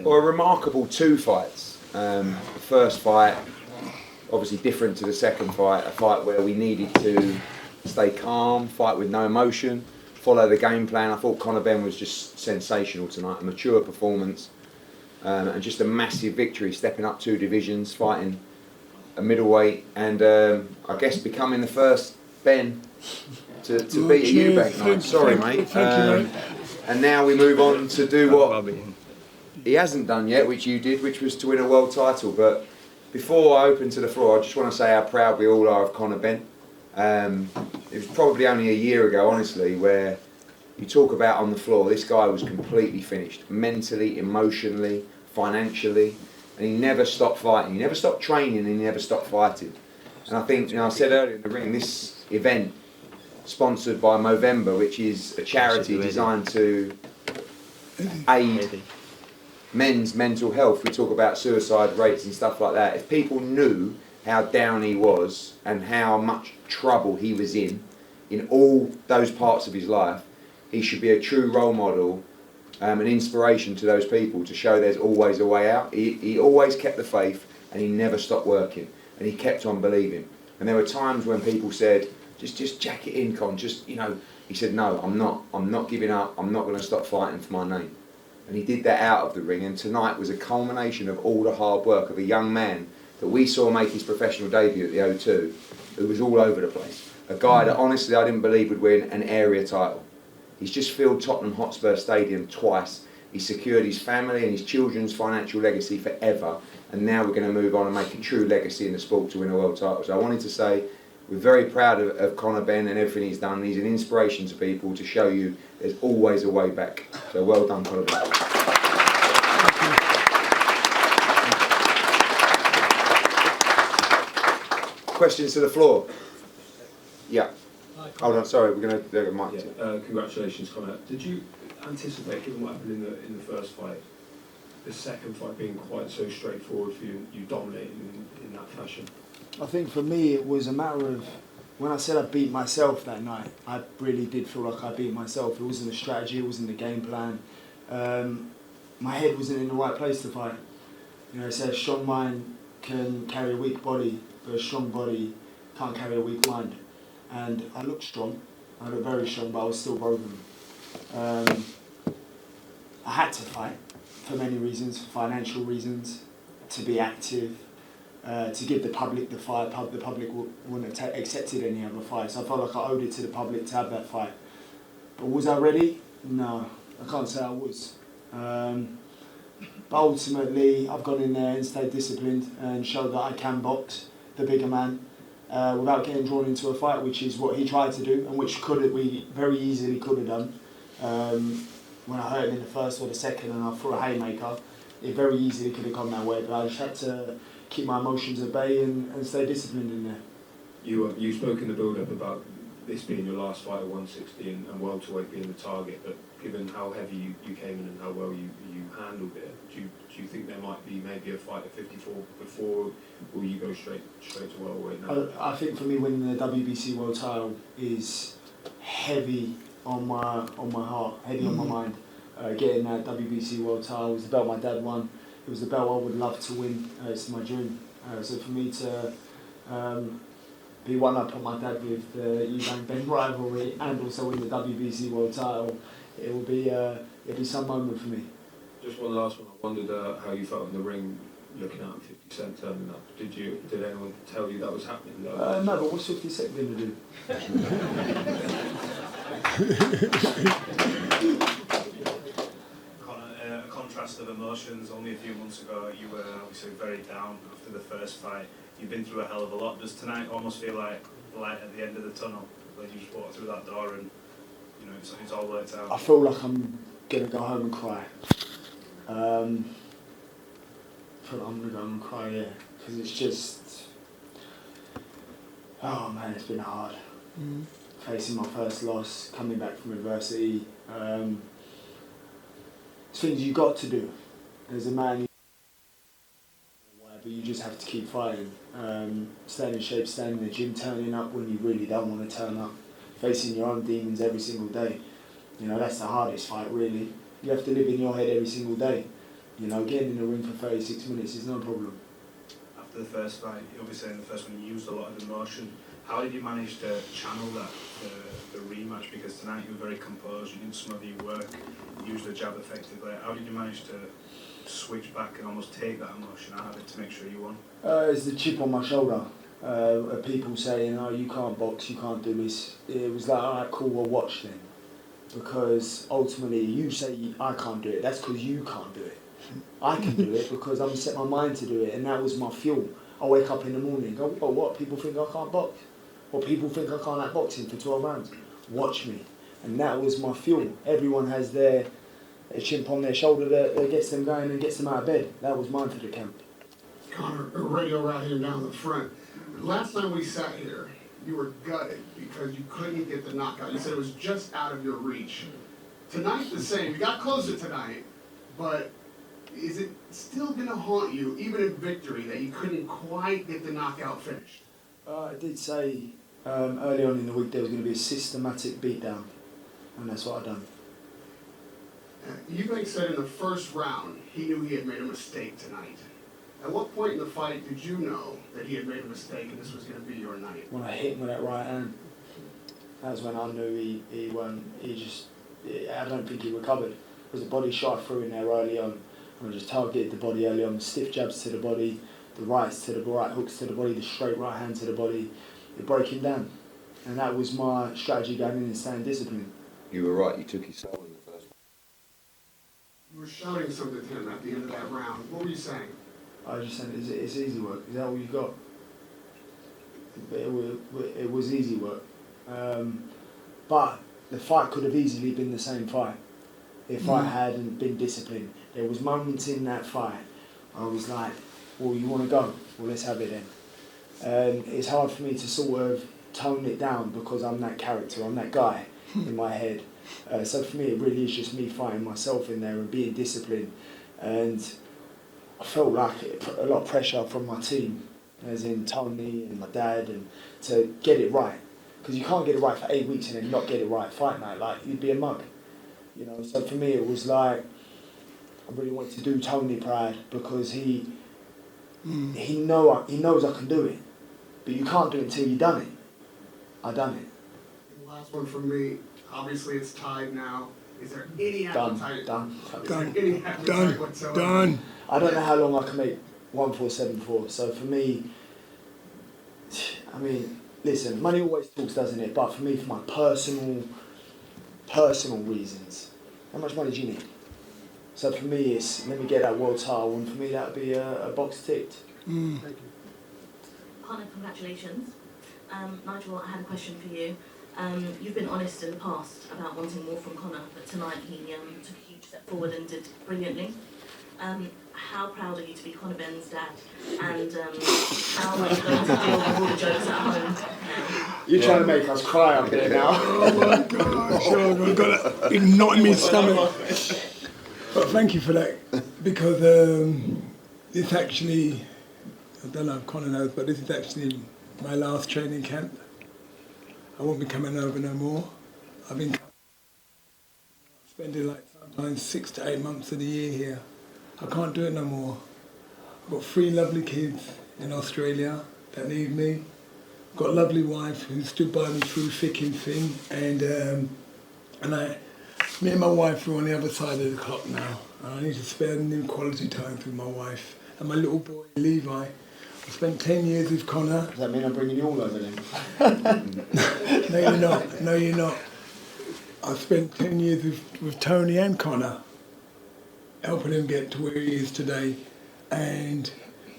Well, a remarkable 2 fights. The first fight, obviously different to the second fight, a fight where we needed to stay calm, fight with no emotion, follow the game plan. I thought Conor Benn was just sensational tonight, a mature performance, and just a massive victory, stepping up 2 divisions, fighting a middleweight, and I guess becoming the first Ben to beat a Eubank night. Sorry, mate. Thank you, mate. And now we move on to do what he hasn't done yet, which you did, which was to win a world title. But before I open to the floor, I just want to say how proud we all are of Conor Benn. It was probably only a year ago, honestly, where you talk about on the floor, this guy was completely finished, mentally, emotionally, financially, and he never stopped fighting. He never stopped training, and he never stopped fighting. And I think, I said earlier in the ring, this event, sponsored by Movember, which is a charity designed to aid men's mental health. We talk about suicide rates and stuff like that. If people knew how down he was and how much trouble he was in all those parts of his life, he should be a true role model, an inspiration to those people to show there's always a way out. He always kept the faith, and he never stopped working, and he kept on believing. And there were times when people said, just jack it in, Con, he said, no, I'm not giving up, I'm not going to stop fighting for my name. And he did that out of the ring, and tonight was a culmination of all the hard work of a young man that we saw make his professional debut at the O2, who was all over the place. A guy that honestly I didn't believe would win an area title. He's just filled Tottenham Hotspur Stadium twice. He's secured his family and his children's financial legacy forever, and now we're going to move on and make a true legacy in the sport to win a world title. So I wanted to say, we're very proud of Conor Benn and everything he's done. He's an inspiration to people to show you there's always a way back. So well done, Conor Benn. Questions to the floor? Yeah. Hold on, sorry, we're going to do a mic. Congratulations, Conor. Did you anticipate, given what happened in the first fight, the second fight being quite so straightforward for you, you dominating in that fashion? I think for me it was a matter of, when I said I beat myself that night, I really did feel like I beat myself. It wasn't a strategy, it wasn't the game plan. My head wasn't in the right place to fight. It says a strong mind can carry a weak body, but a strong body can't carry a weak mind. And I looked strong, I looked very strong, but I was still broken. I had to fight for many reasons, for financial reasons, to be active, to give the public the fight. The public wouldn't have accepted any other fight, so I felt like I owed it to the public to have that fight. But was I ready? No, I can't say I was. But ultimately, I've gone in there and stayed disciplined and showed that I can box the bigger man without getting drawn into a fight, which is what he tried to do, and which we very easily could have done. When I hurt him in the first or the second and I threw a haymaker, it very easily could have gone that way, but I just had to keep my emotions at bay and stay disciplined in there. You spoke in the build-up about this being your last fight at 160 and welterweight being the target, but given how heavy you came in and how well you handled it, do you think there might be maybe a fight at 54 before, or will you go straight to welterweight now? I think for me winning the WBC world title is heavy on my heart, heavy on my mind. Getting that WBC world title was the belt my dad won. It was the belt I would love to win. It's my dream. So for me to be one up on my dad with the Eubank Jnr rivalry and also win the WBC world title, it'll be some moment for me. Just one last one. I wondered how you felt in the ring looking at 50 Cent turning up. Did anyone tell you that was happening? No, but what's 50 Cent going to do? A contrast of emotions. Only a few months ago you were obviously very down after the first fight. You've been through a hell of a lot. Does tonight almost feel like light at the end of the tunnel when you just walk through that door and it's all worked out? I feel like I'm going to go home and cry. I feel like I'm going to go home and cry, yeah, because it's just, oh man, it's been hard. Facing my first loss, coming back from adversity. It's things you got to do. As a man, but you just have to keep fighting. Staying in shape, staying in the gym, turning up when you really don't want to turn up. Facing your own demons every single day. That's the hardest fight, really. You have to live in your head every single day. You know, getting in the ring for 36 minutes is no problem. After the first fight, obviously in the first one you used a lot of emotion. How did you manage to channel that the rematch? Because tonight you were very composed, you didn't smother your work, you used the jab effectively. How did you manage to switch back and almost take that emotion out of it to make sure you won? It's the chip on my shoulder. People saying, "Oh, you can't box, you can't do this." It was like, "All right, cool, we'll watch then." Because ultimately, you say I can't do it. That's because you can't do it. I can do it because I'm set my mind to do it, and that was my fuel. I wake up in the morning and go, "Oh, what? People think I can't box? Or people think I can't act boxing for 12 rounds? Watch me." And that was my fuel. Everyone has their chip on their shoulder that gets them going and gets them out of bed. That was mine for the camp. Conor, radio right here down the front. Last time we sat here, you were gutted because you couldn't get the knockout. You said it was just out of your reach. Tonight, the same. You got closer tonight, but is it still going to haunt you, even in victory, that you couldn't quite get the knockout finished? I did say early on in the week there was going to be a systematic beatdown, and that's what I've done. Eubank said in the first round he knew he had made a mistake tonight. At what point in the fight did you know that he had made a mistake and this was going to be your night? When I hit him with that right hand, that's when I knew I don't think he recovered. Because the body shot through in there early on, and I just targeted the body early on, stiff jabs to the body, the rights to the right hooks to the body, the straight right hand to the body. It broke him down. And that was my strategy going in and staying disciplined. You were right, you took his soul in the first one. You were shouting something to him at the end of that round. What were you saying? I was just saying, it's easy work. Is that all you got? But it was easy work. But the fight could have easily been the same fight if I hadn't been disciplined. There was moments in that fight I was like, well, you want to go? Well, let's have it then. And it's hard for me to sort of tone it down because I'm that character, I'm that guy in my head. So for me, it really is just me fighting myself in there and being disciplined. And I felt like it put a lot of pressure from my team, as in Tony and my dad, and to get it right. Because you can't get it right for 8 weeks and then not get it right fight night. Like, you'd be a mug. You know, so for me it was like, I really wanted to do Tony proud because he knows I can do it. But you can't do it until you've done it. I done it. And last one from me. Obviously it's tied now. Is there any appetite? Done. Is there any appetite whatsoever? Done. I don't know how long I can make 1474. So for me, I mean, listen, money always talks, doesn't it? But for me, for my personal reasons, how much money do you need? So for me, it's let me get that world title, and for me that would be a box ticked. Mm. Thank you. Conor, congratulations. Nigel, I had a question for you. You've been honest in the past about wanting more from Conor, but tonight he took a huge step forward and did brilliantly. How proud are you to be Conor Benn's dad? And how are you going to deal with all the jokes at home now? You're trying to make us cry up here now. Oh my gosh, I've got a knot in my stomach. But thank you for that, because this actually, I don't know if Conor knows, but this is actually my last training camp. I won't be coming over no more. I've been spending like sometimes 6 to 8 months of the year here. I can't do it no more. I've got 3 lovely kids in Australia that need me. I've got a lovely wife who stood by me through thick and thin, and me and my wife are on the other side of the clock now. And I need to spend quality time with my wife and my little boy Levi. I spent 10 years with Conor. Does that mean I'm bringing you all over then? No, you're not. No, you're not. I spent 10 years with Tony and Conor, helping him get to where he is today. And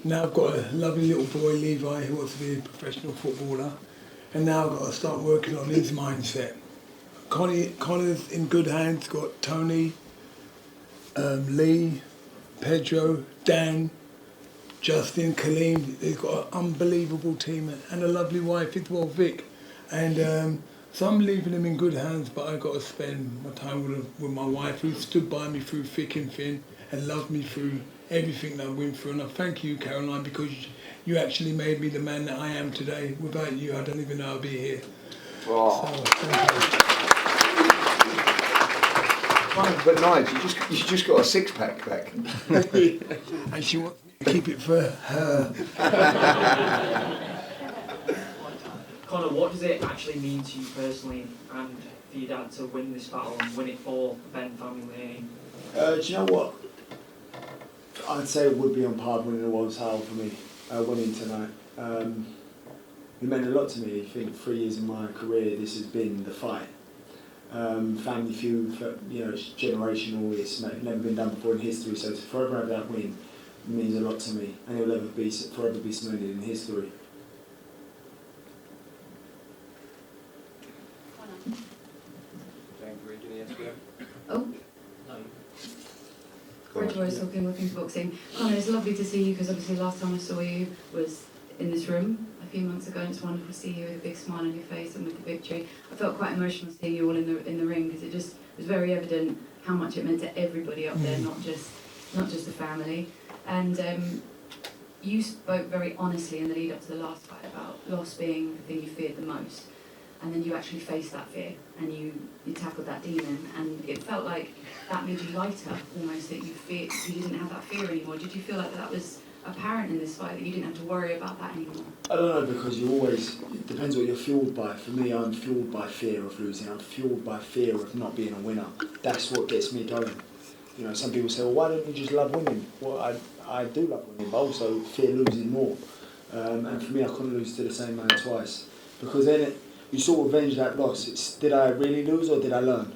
now I've got a lovely little boy, Levi, who wants to be a professional footballer. And now I've got to start working on his mindset. Conor's in good hands, got Tony, Lee, Pedro, Dan, Justin, Kaleem. He's got an unbelievable team and a lovely wife as well, Vic. And so I'm leaving him in good hands, but I've got to spend my time with my wife, who stood by me through thick and thin and loved me through everything that I went through. And I thank you, Caroline, because you actually made me the man that I am today. Without you, I don't even know I'd be here. Oh. So, thank you. But Nigel, you just got a six-pack back. And she wants me to keep it for her. Conor, what does it actually mean to you personally and for your dad to win this battle and win it for the Benn family? Do you know what? I'd say it would be on par with winning the world title for me, winning tonight. It meant a lot to me. I think 3 years of my career, this has been the fight. Family feud, it's generational, it's never been done before in history, so to forever have that win means a lot to me, and it will forever be cemented in history. Oh. Rachel Rose talking, Eubank Boxing. Conor, it's lovely to see you because obviously last time I saw you was in this room a few months ago, and it's wonderful to see you with a big smile on your face and with the victory. I felt quite emotional seeing you all in the ring because it just was very evident how much it meant to everybody up there, not just the family. And you spoke very honestly in the lead up to the last fight about loss being the thing you feared the most. And then you actually faced that fear and you tackled that demon, and it felt like that made you lighter almost, that you didn't have that fear anymore. Did you feel like that was apparent in this fight, that you didn't have to worry about that anymore? I don't know, because it depends what you're fueled by. For me, I'm fueled by fear of losing. I'm fueled by fear of not being a winner. That's what gets me going. Some people say, well, why don't you just love winning? Well, I do love winning, but also fear losing more. And for me, I couldn't lose to the same man twice. Because then you sort of avenge that loss. It's, did I really lose or did I learn?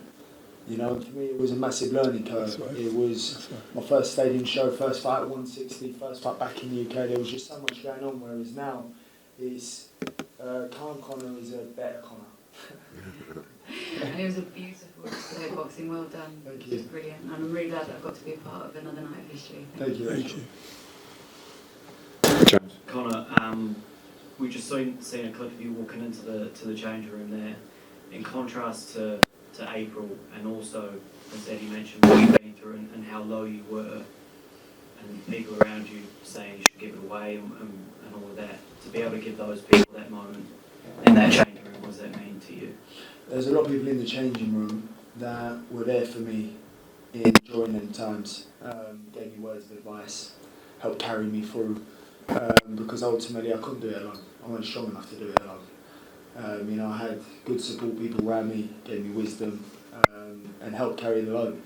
For me, it was a massive learning curve. Right. It was my first stadium show, first fight at 160, first fight back in the UK. There was just so much going on, whereas now it's calm Conor is a better Conor. And it was a beautiful display of boxing, well done. Thank It you. was brilliant. And I'm really glad that I got to be a part of another night of history. Thank you. Conor, we've just seen a clip of you walking into the change room there. In contrast to April, and also, as Eddie mentioned, what you've been through and how low you were, and people around you saying you should give it away and all of that, to be able to give those people that moment in that changing room, what does that mean to you? There's a lot of people in the changing room that were there for me during them times, gave me words of advice, helped carry me through, because ultimately I couldn't do it alone. I wasn't strong enough to do it alone. I had good support people around me, gave me wisdom, and helped carry the load.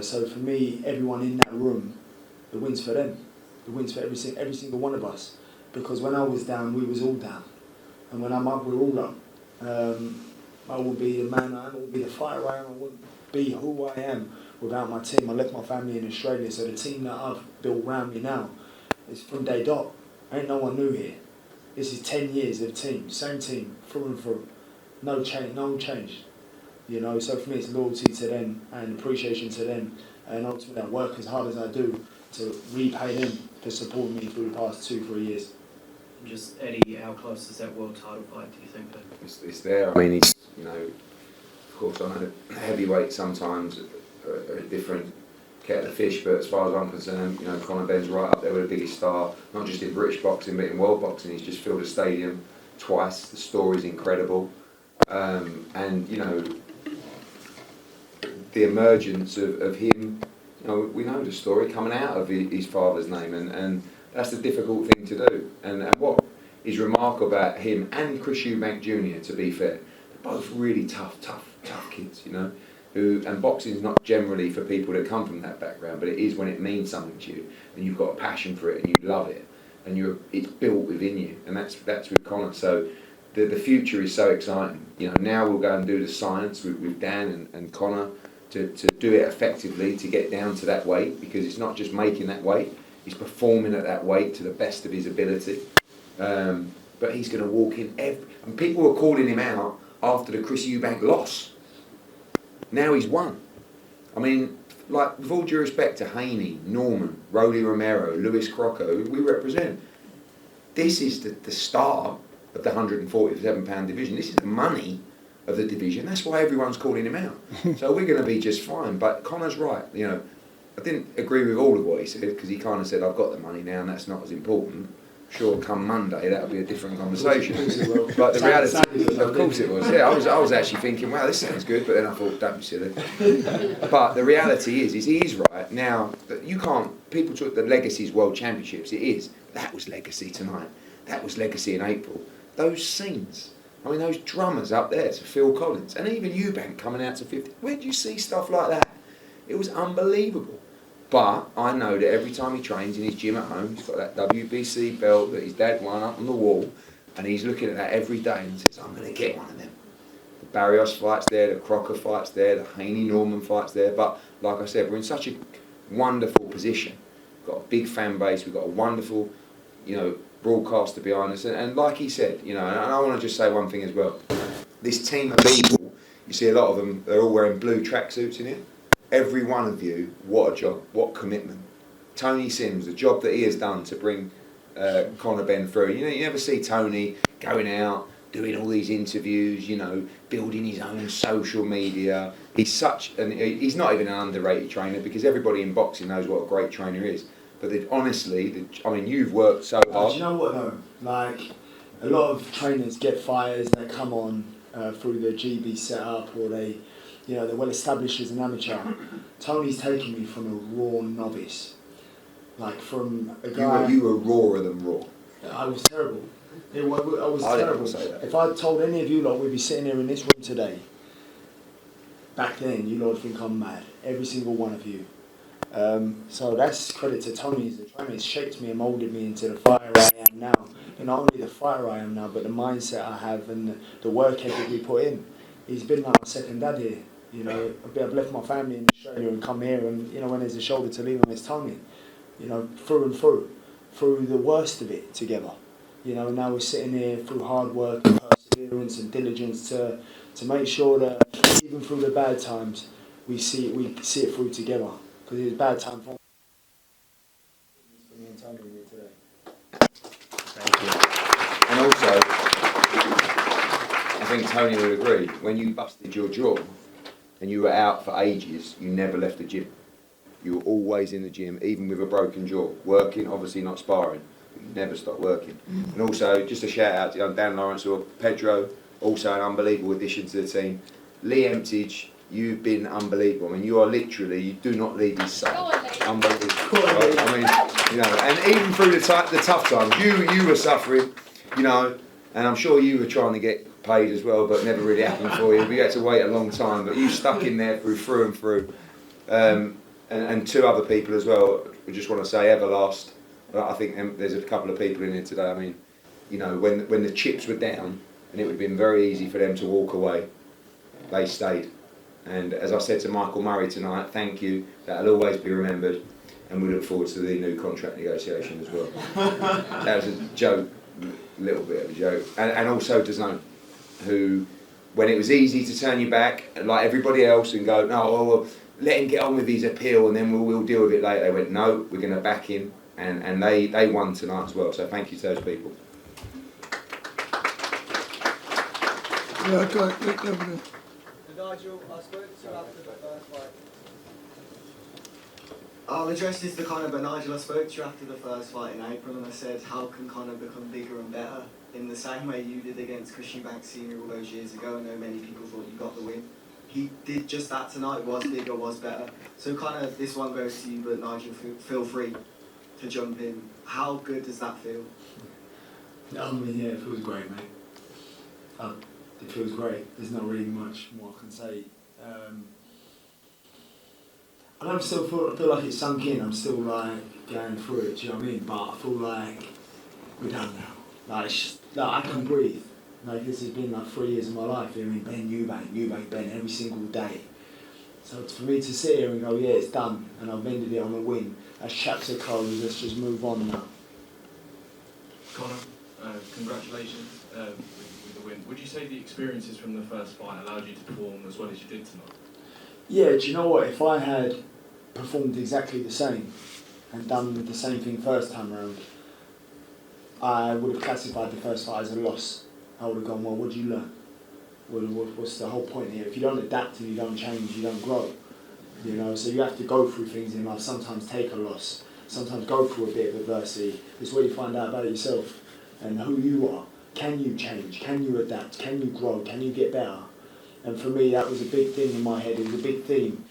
So for me, everyone in that room, the win's for them. The win's for every single one of us. Because when I was down, we was all down. And when I'm up, we're all up. I will be the man I am, I will be the fighter I am, I wouldn't be who I am without my team. I left my family in Australia, so the team that I've built around me now is from day dot. Ain't no one new here. This is 10 years of team, same team, through and through. No change. So for me it's loyalty to them and appreciation to them, and ultimately I work as hard as I do to repay them for supporting me through the past 2-3 years. Just, Eddie, how close is that world title fight, do you think? It's there. I mean, he's, of course, I know heavyweights sometimes are a different kettle of fish, but as far as I'm concerned, Conor Benn's right up there with the biggest star, not just in British boxing, but in world boxing. He's just filled a stadium twice. The story's incredible. And, the emergence of him, we know the story, coming out of his father's name, and that's the difficult thing to do. And what is remarkable about him and Chris Eubank Jr., to be fair, they're both really tough kids, and boxing is not generally for people that come from that background, but it is when it means something to you, and you've got a passion for it, and you love it, and it's built within you, and that's with Conor. So the future is so exciting. Now we'll go and do the science with Dan and Conor to do it effectively, to get down to that weight, because it's not just making that weight, he's performing at that weight to the best of his ability. But he's going to walk in and people were calling him out after the Chris Eubank loss. Now he's won. I mean, like, with all due respect to Haney, Norman, Rolly Romero, Lewis Crocco, we represent. This is the star of the 147-pound division. This is the money of the division. That's why everyone's calling him out. So we're going to be just fine. But Conor's right. I didn't agree with all of what he said, because he kind of said, I've got the money now and that's not as important. sure come Monday that'll be a different conversation. Well, But the reality, of course it was. Yeah, I was actually thinking, wow, this sounds good, but then I thought, don't be silly. But the reality is he is right now. You can't. People talk the legacy's World Championships. It is. That was legacy tonight. That was legacy in April. Those scenes. I mean, those drummers up there to Phil Collins, and even Eubank coming out to 50. Where do you see stuff like that? It was unbelievable. But I know that every time he trains in his gym at home, he's got that WBC belt that his dad won up on the wall, and he's looking at that every day and says, I'm going to get one of them. The Barrios fight's there, the Crocker fight's there, the Haney-Norman fight's there, but like I said, we're in such a wonderful position. We've got a big fan base, we've got a wonderful, broadcaster behind us, and like he said, and I want to just say one thing as well. This team of people, you see a lot of them, they're all wearing blue tracksuits in here. Every one of you, what a job, what commitment. Tony Sims, the job that he has done to bring Conor Benn through. You never see Tony going out, doing all these interviews, building his own social media. He's he's not even an underrated trainer, because everybody in boxing knows what a great trainer is. But honestly, you've worked so hard. Do you know what though? Like, a lot of trainers get fires, they come on through the GB setup, or they're well established as an amateur. Tony's taken me from a raw novice. Like, from a guy... You were rawer than raw. I was terrible. I was terrible. Say that. If I told any of you lot we'd be sitting here in this room today, back then you lot would think I'm mad. Every single one of you. So that's credit to Tony as a trainer. He's shaped me and moulded me into the fighter I am now. And not only the fighter I am now, but the mindset I have and the work ethic we put in. He's been like my second dad here. I've left my family in Australia and come here, and when there's a shoulder to lean on, it's Tony. Through and through the worst of it together. And now we're sitting here through hard work and perseverance and diligence to make sure that even through the bad times, we see it through together. Because it was a bad time for me and Tony here today. Thank you. And also, I think Tony would agree, when you busted your jaw and you were out for ages, you never left the gym. You were always in the gym, even with a broken jaw, working, obviously not sparring. You never stopped working. And also, just a shout out to Dan Lawrence or Pedro, also an unbelievable addition to the team. Lee Emptage, you've been unbelievable. You are literally, you do not leave his side. Unbelievable. And even through the tough times, you were suffering, and I'm sure you were trying to get paid as well, but never really happened for you. We had to wait a long time, but you stuck in there through and through. And two other people as well, I just want to say Everlast. I think there's a couple of people in here today. When the chips were down and it would have been very easy for them to walk away, they stayed. And as I said to Michael Murray tonight, thank you, that'll always be remembered, and we look forward to the new contract negotiation as well. That was a joke, a little bit of a joke. And also DAZN, who, when it was easy to turn you back, like everybody else, and go, no, let him get on with his appeal and then we'll deal with it later. They went, no, we're going to back him, and they won tonight as well. So thank you to those people. Yeah, okay. Nigel, I spoke to you after the first fight. I'll address this to Conor, but Nigel, I spoke to you after the first fight in April, and I said, how can Conor become bigger and better? In the same way you did against Eubank Jnr. all those years ago. I know many people thought you got the win. He did just that tonight, was bigger, was better. So Conor, this one goes to you, but Nigel, feel free to jump in. How good does that feel? Yeah, it feels great, mate. It feels great. There's not really much more I can say. I don't still feel like it's sunk in. I'm still like going through it. Do you know what I mean? But I feel like we're done now. I can breathe. Like, this has been like 3 years of my life hearing Ben Eubank Ben every single day. So for me to sit here and go, yeah, it's done, and I've ended it on a win. That chapter closed. Let's just move on now. Conor, congratulations with the win. Would you say the experiences from the first fight allowed you to perform as well as you did tonight? Yeah, do you know what? If I had performed exactly the same and done the same thing first time around, I would have classified the first fight as a loss. I would have gone, well, what did you learn? What's the whole point here? If you don't adapt and you don't change, you don't grow. So you have to go through things in life, sometimes take a loss, sometimes go through a bit of adversity. It's where you find out about yourself and who you are. Can you change? Can you adapt? Can you grow? Can you get better? And for me, that was a big thing in my head. It was a big theme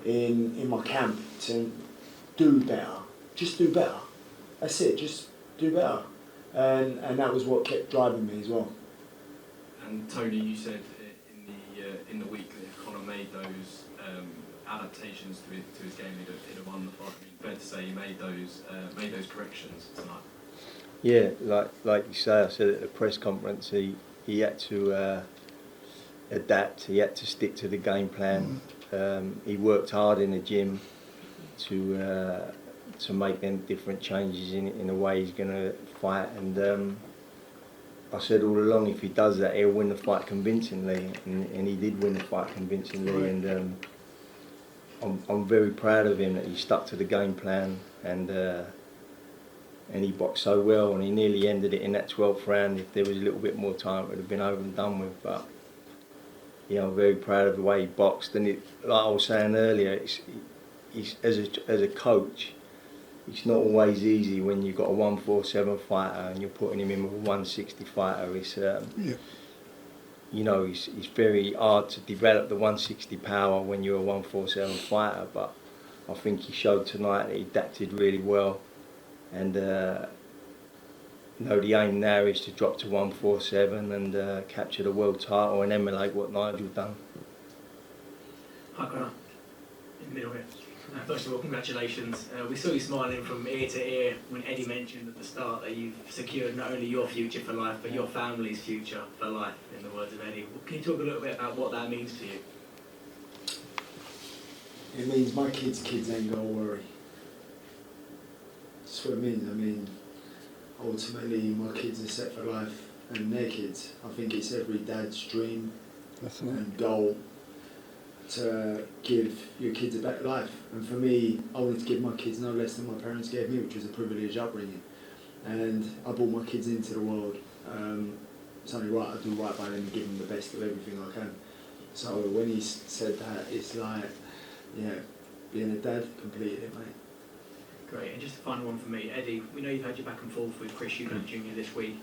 in my camp to do better. Just do better. That's it. Just do better. And that was what kept driving me as well. And Tony, you said in the week that if Conor made those adaptations to his game, he'd have won the fight. I mean, fair to say he made those corrections tonight. Yeah, like you say, I said at the press conference, he had to adapt. He had to stick to the game plan. He worked hard in the gym to make them different changes in the way he's going to fight. And I said all along, if he does that, he'll win the fight convincingly, and he did win the fight convincingly. And I'm very proud of him that he stuck to the game plan, and he boxed so well, and he nearly ended it in that 12th round. If there was a little bit more time, it would have been over and done with. But yeah, I'm very proud of the way he boxed. And like I was saying earlier, he's as a coach, it's not always easy when you've got a 147 fighter and you're putting him in with a 160 fighter. It's you know, it's very hard to develop the 160 power when you're a 147 fighter. But I think he showed tonight that he adapted really well. And the aim now is to drop to 147 and capture the world title and emulate what Nigel done. Hi Conor, in the middle here. First of all, congratulations. We saw you smiling from ear to ear when Eddie mentioned at the start that you've secured not only your future for life, but your family's future for life, in the words of Eddie. Can you talk a little bit about what that means to you? It means my kids' ain't got to worry. That's what it means. I mean, ultimately, my kids are set for life, and their kids. I think it's every dad's dream and goal to give your kids a better life. And for me, I wanted to give my kids no less than my parents gave me, which was a privileged upbringing. And I brought my kids into the world. It's only right I do right by them and give them the best of everything I can. So when he said that, it's like, yeah, being a dad completed it, mate. Great, and just a final one for me. Eddie, we know you've had your back and forth with Chris Eubank Jr. this week.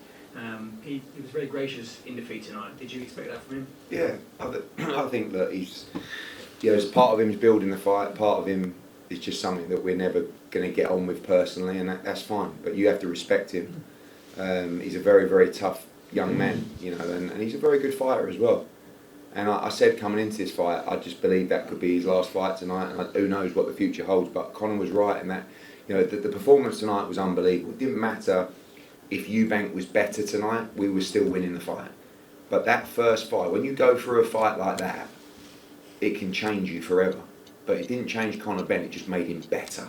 He was very gracious in defeat tonight. Did you expect that from him? Yeah, I think that he's, as part of him is building the fight, part of him is just something that we're never going to get on with personally, and that's fine. But you have to respect him. He's a very, very tough young man, and he's a very good fighter as well. And I said coming into this fight, I just believe that could be his last fight tonight, and who knows what the future holds. But Conor was right in that, the performance tonight was unbelievable. It didn't matter if Eubank was better tonight, we were still winning the fight. But that first fight, when you go through a fight like that, it can change you forever. But it didn't change Conor Benn, it just made him better.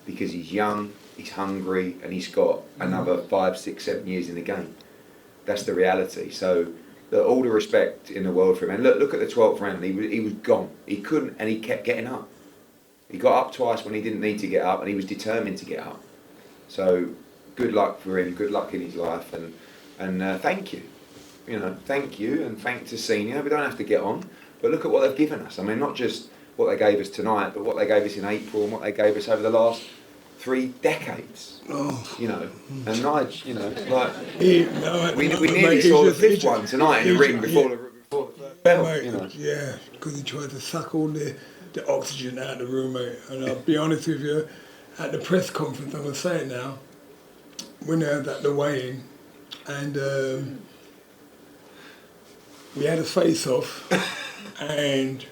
Because he's young, he's hungry, and he's got another 5, 6, 7 years in the game. That's the reality. So, all the respect in the world for him. And look at the 12th round, he was gone. He couldn't, and he kept getting up. He got up twice when he didn't need to get up, and he was determined to get up. So, good luck for him, good luck in his life, and thank you. Thank you, and thank to Senior. We don't have to get on, but look at what they've given us. I mean, not just what they gave us tonight, but what they gave us in April and what they gave us over the last 3 decades. And Nige, we nearly saw the 5th one tonight in the ring before the first bell. Yeah, because he tried to suck all the oxygen out of the room, mate. And I'll be honest with you, at the press conference, I'm going to say it now, when I was at the weigh-in, and we had a face-off, and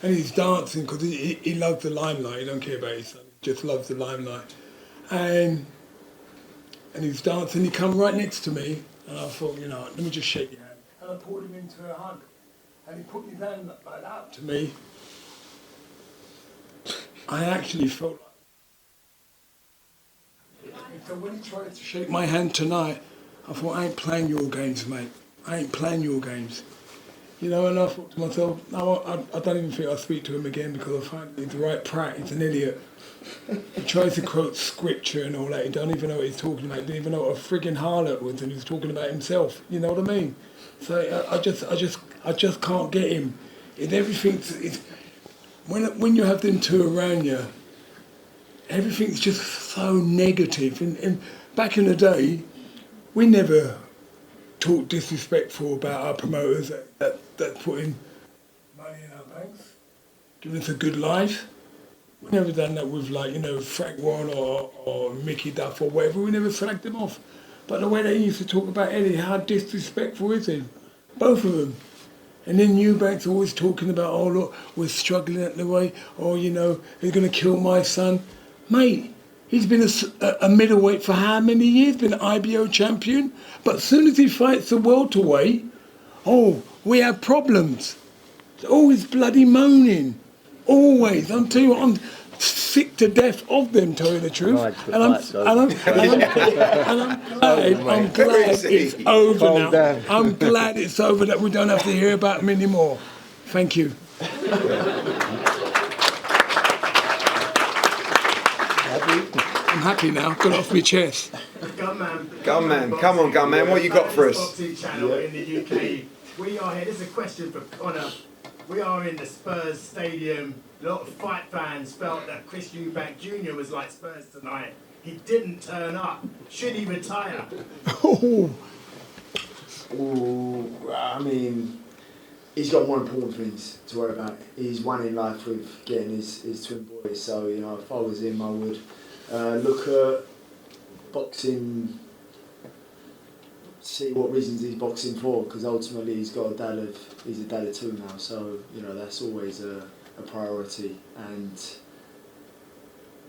he's dancing because he loves the limelight. He don't care about his son, he just loves the limelight. And he's dancing. He come right next to me, and I thought, let me just shake your hand. And I pulled him into a hug, and he put his hand like that up to me. I actually felt like. So when he tried to shake my hand tonight, I thought, I ain't playing your games, mate. I ain't playing your games. And I thought to myself, no, I don't even think I'll speak to him again because I find he's the right prat, he's an idiot. He tries to quote scripture and all that, he don't even know what he's talking about, he didn't even know what a frigging harlot was, and he's talking about himself, you know what I mean? So I just can't get him. Everything, when you have them two around you, everything's just so negative. And back in the day, we never talked disrespectful about our promoters that put in money in our banks, giving us a good life. We never done that with, like, you know, Frank Warren or Mickey Duff or whatever. We never slagged them off. But the way they used to talk about Eddie, how disrespectful is he? Both of them. And then Eubank's always talking about, oh look, we're struggling at the way, or, you know, he's going to kill my son. Mate, he's been a middleweight for how many years? Been an IBO champion? But as soon as he fights the welterweight, oh, we have problems. It's always bloody moaning. Always. I'm telling you what, I'm sick to death of them, telling the truth. Right, And I'm glad it's over now. I'm glad it's over, that we don't have to hear about them anymore. Thank you. I'm happy now. Got it off my chest. Gunman, come on, Gunman, what you got for us? Boxing channel in the UK. We are here. This is a question for Conor. We are in the Spurs stadium. A lot of fight fans felt that Chris Eubank Jr. was like Spurs tonight. He didn't turn up. Should he retire? I mean, he's got more important things to worry about. He's won in life with getting his twin boys. So, you know, if I was him, I would look at boxing, see what reasons he's boxing for, because ultimately he's a dad of two now. So, you know, that's always a priority. And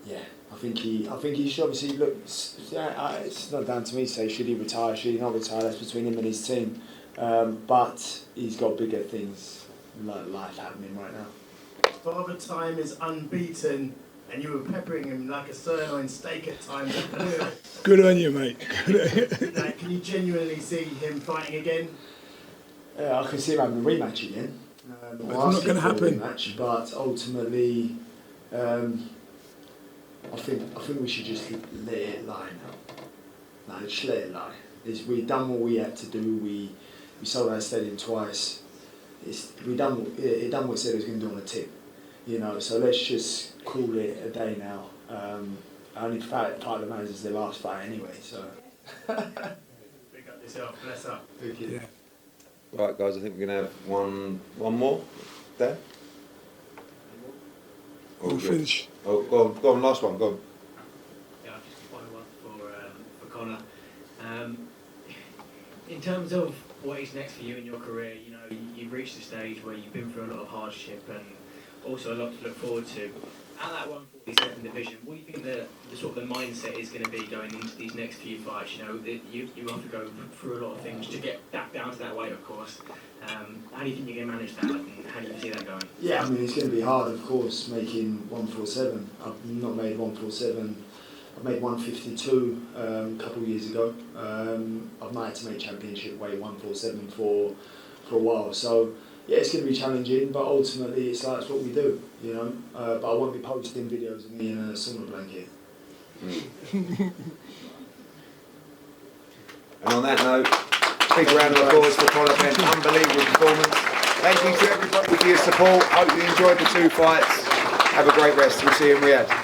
yeah, I think he should obviously look. It's not down to me to say should he retire, should he not retire. That's between him and his team. But he's got bigger things like life happening right now. Father Time is unbeaten, and you were peppering him like a sirloin steak at times. Good on you, mate. Like, can you genuinely see him fighting again? I can see him having a rematch again. It's not going to happen. Rematch, but ultimately, I think we should just let it lie now. Like, just let it lie. We've done what we had to do. We sold our stadium twice. It done what it said it was going to do on the tip. You know, so let's just call it a day now. I only fight the managers their last fight anyway, so. Pick up yourself, bless up. Thank you. Yeah. Right, guys, I think we're going to have one more there. We'll finish. Oh, go on, last one, go on. Yeah, just a final one for Conor. In terms of what is next for you in your career, you know, you've reached a stage where you've been through a lot of hardship and also a lot to look forward to. At that 147 division, what do you think the sort of the mindset is going to be going into these next few fights? You know, you have to go through a lot of things to get back down to that weight, of course. How do you think you're going to manage that, and how do you see that going? Yeah, I mean, it's going to be hard, of course, making 147. I've not made 147. I made 152 a couple of years ago. I've not had to make championship weight 147 for a while. So yeah, it's going to be challenging, but ultimately it's what we do, you know. But I won't be posting videos of me in a sauna blanket. And on that note, big round of applause for Conor Benn. Unbelievable performance. Thank you to everybody for your support. Hope you enjoyed the two fights. Have a great rest. We'll see you in Riyadh.